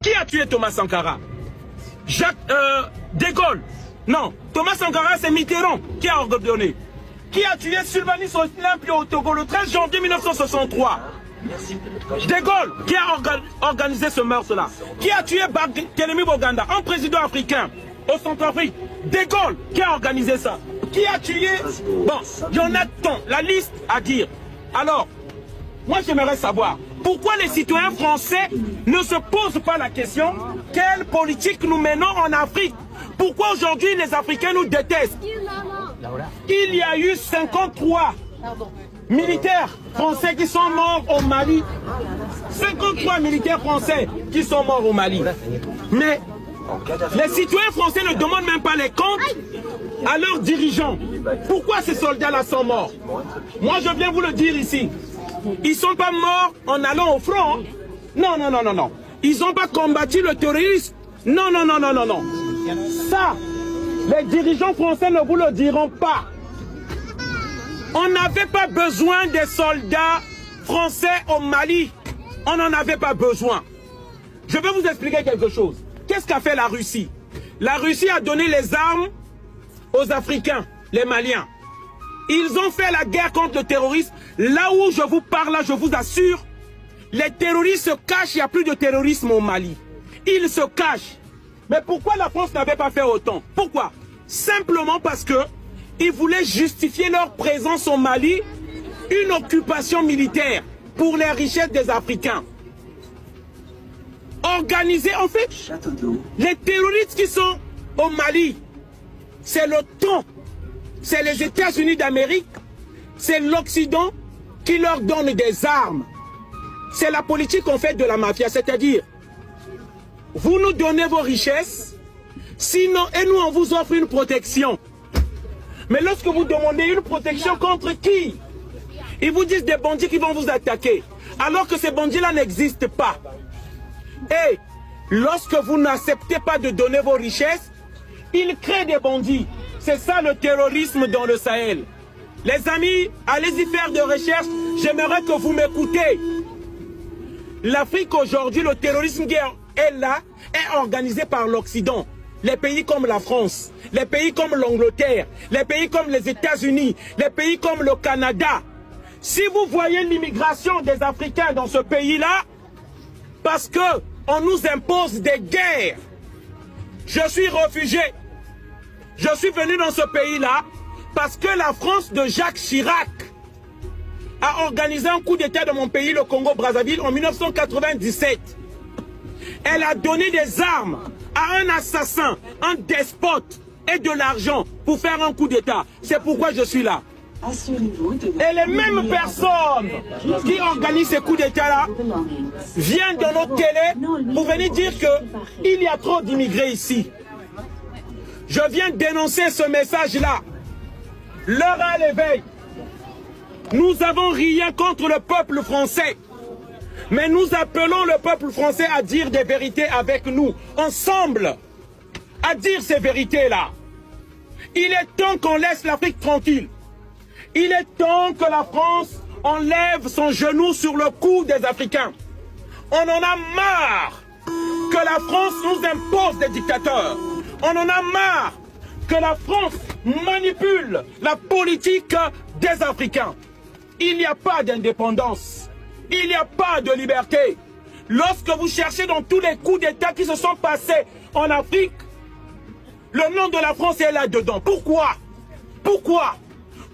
Qui a tué Thomas Sankara? De Gaulle. Non, Thomas Sankara, c'est Mitterrand qui a ordonné. Qui a tué Sylvanus Olympio au Togo le 13 janvier 1963? De Gaulle qui a organisé ce meurtre-là. Qui a tué Barthélemy Boganda, un président africain au Centrafrique? De Gaulle qui a organisé ça. Qui a tué? Bon, il y en a tant, la liste à dire. Alors, moi j'aimerais savoir, pourquoi les citoyens français ne se posent pas la question quelle politique nous menons en Afrique? Pourquoi aujourd'hui les Africains nous détestent? Il y a eu 53 militaires français qui sont morts au Mali. 53 militaires français qui sont morts au Mali. Mais les citoyens français ne demandent même pas les comptes à leurs dirigeants. Pourquoi ces soldats-là sont morts? Moi je viens vous le dire ici. Ils ne sont pas morts en allant au front. Non, non, non, non, non. Ils n'ont pas combattu le terrorisme. Non, non, non, non, non, non. Ça, les dirigeants français ne vous le diront pas. On n'avait pas besoin des soldats français au Mali. On n'en avait pas besoin. Je vais vous expliquer quelque chose. Qu'est-ce qu'a fait la Russie? La Russie a donné les armes aux Africains, les Maliens. Ils ont fait la guerre contre le terrorisme. Là où je vous parle, là, je vous assure, les terroristes se cachent, il n'y a plus de terrorisme au Mali. Ils se cachent. Mais pourquoi la France n'avait pas fait autant? Pourquoi? Simplement parce que ils voulaient justifier leur présence au Mali, une occupation militaire pour les richesses des Africains. Organiser, en fait, les terroristes qui sont au Mali, c'est l'OTAN, c'est les États-Unis d'Amérique, c'est l'Occident qui leur donne des armes. C'est la politique qu'on fait de la mafia, c'est-à-dire, vous nous donnez vos richesses, sinon, et nous on vous offre une protection. Mais lorsque vous demandez une protection contre qui? Ils vous disent des bandits qui vont vous attaquer, alors que ces bandits-là n'existent pas. Et lorsque vous n'acceptez pas de donner vos richesses, ils créent des bandits. C'est ça le terrorisme dans le Sahel. Les amis, allez-y faire des recherches. J'aimerais que vous m'écoutez. L'Afrique aujourd'hui, le terrorisme qui est là, est organisé par l'Occident. Les pays comme la France, les pays comme l'Angleterre, les pays comme les États-Unis, les pays comme le Canada. Si vous voyez l'immigration des Africains dans ce pays-là, parce que on nous impose des guerres. Je suis réfugié. Je suis venu dans ce pays-là parce que la France de Jacques Chirac a organisé un coup d'État dans mon pays, le Congo-Brazzaville, en 1997. Elle a donné des armes à un assassin, un despote et de l'argent pour faire un coup d'État. C'est pourquoi je suis là. Et les mêmes personnes qui organisent ces coups d'État-là viennent dans notre télé pour venir dire qu'il y a trop d'immigrés ici. Je viens dénoncer ce message-là. L'heure à l'éveil. Nous avons rien contre le peuple français. Mais nous appelons le peuple français à dire des vérités avec nous, ensemble, à dire ces vérités-là. Il est temps qu'on laisse l'Afrique tranquille. Il est temps que la France enlève son genou sur le cou des Africains. On en a marre que la France nous impose des dictateurs. On en a marre que la France manipule la politique des Africains. Il n'y a pas d'indépendance. Il n'y a pas de liberté. Lorsque vous cherchez dans tous les coups d'État qui se sont passés en Afrique, le nom de la France est là-dedans. Pourquoi? Pourquoi?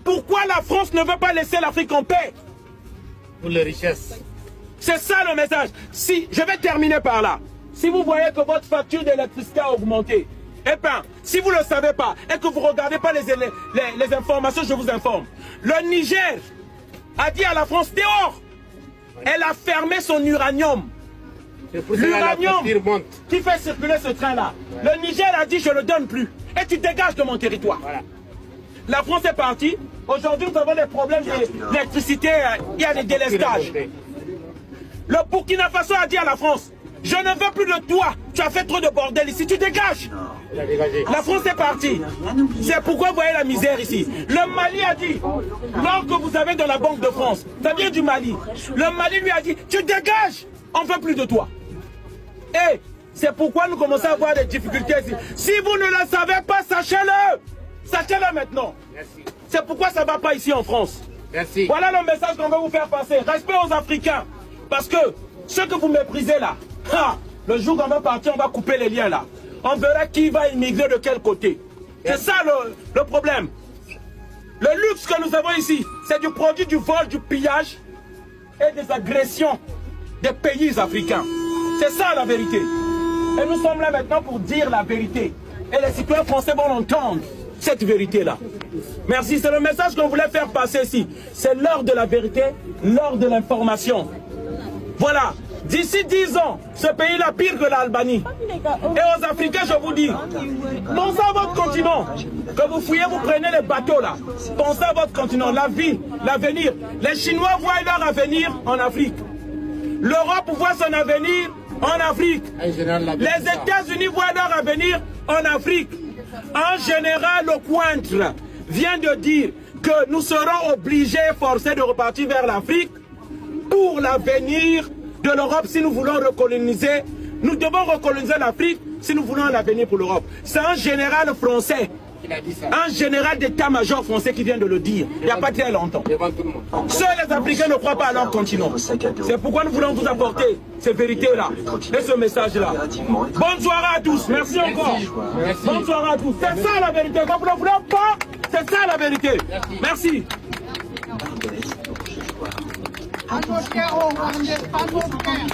Pourquoi la France ne veut pas laisser l'Afrique en paix? Pour les richesses. C'est ça le message. Si, je vais terminer par là. Si vous voyez que votre facture d'électricité a augmenté, eh bien, si vous ne le savez pas et que vous ne regardez pas les informations, je vous informe. Le Niger a dit à la France, dehors. Elle a fermé son uranium. L'uranium qui fait circuler ce train-là. Le Niger a dit, je ne le donne plus. Et tu dégages de mon territoire. Voilà. La France est partie. Aujourd'hui, nous avons des problèmes d'électricité. Il y a des délestages. Le Burkina Faso a dit à la France, je ne veux plus de toi. Tu as fait trop de bordel ici. Tu dégages. La France est partie. C'est pourquoi vous voyez la misère ici. Le Mali a dit, l'or que vous avez dans la Banque de France, ça vient du Mali. Le Mali lui a dit, tu dégages. On ne veut plus de toi. Et C'est pourquoi nous commençons à avoir des difficultés ici. Si vous ne le savez pas, sachez-le. Sachez-le maintenant. C'est pourquoi ça ne va pas ici en France. Merci. Voilà le message qu'on veut vous faire passer. Respect aux Africains. Parce que ce que vous méprisez là, le jour qu'on va partir, on va couper les liens là. On verra qui va immigrer de quel côté. C'est ça le problème. Le luxe que nous avons ici, c'est du produit du vol, du pillage et des agressions des pays africains. C'est ça la vérité. Et nous sommes là maintenant pour dire la vérité. Et les citoyens français vont entendre cette vérité-là. Merci, c'est le message qu'on voulait faire passer ici. C'est l'heure de la vérité, l'heure de l'information. Voilà. D'ici 10 ans, ce pays-là pire que l'Albanie. Et aux Africains, je vous dis, pensez à votre continent. Que vous fouillez, vous prenez les bateaux là. Pensez à votre continent, la vie, l'avenir. Les Chinois voient leur avenir en Afrique. L'Europe voit son avenir en Afrique. Les États-Unis voient leur avenir en Afrique. En général, le Cointre vient de dire que nous serons obligés, forcés de repartir vers l'Afrique pour l'avenir de l'Europe. Si nous voulons recoloniser, nous devons recoloniser l'Afrique si nous voulons un avenir pour l'Europe. C'est un général français, un général d'état-major français qui vient de le dire, il n'y a pas très longtemps. Seuls les Africains ne croient pas à leur continent. C'est pourquoi nous voulons vous apporter ces vérités-là et ce message-là. Bonne soirée à tous, merci encore. Bonne soirée à tous. C'est ça la vérité, quand vous ne voulez pas, c'est ça la vérité. Merci. À nos frères, on va pas nos frères.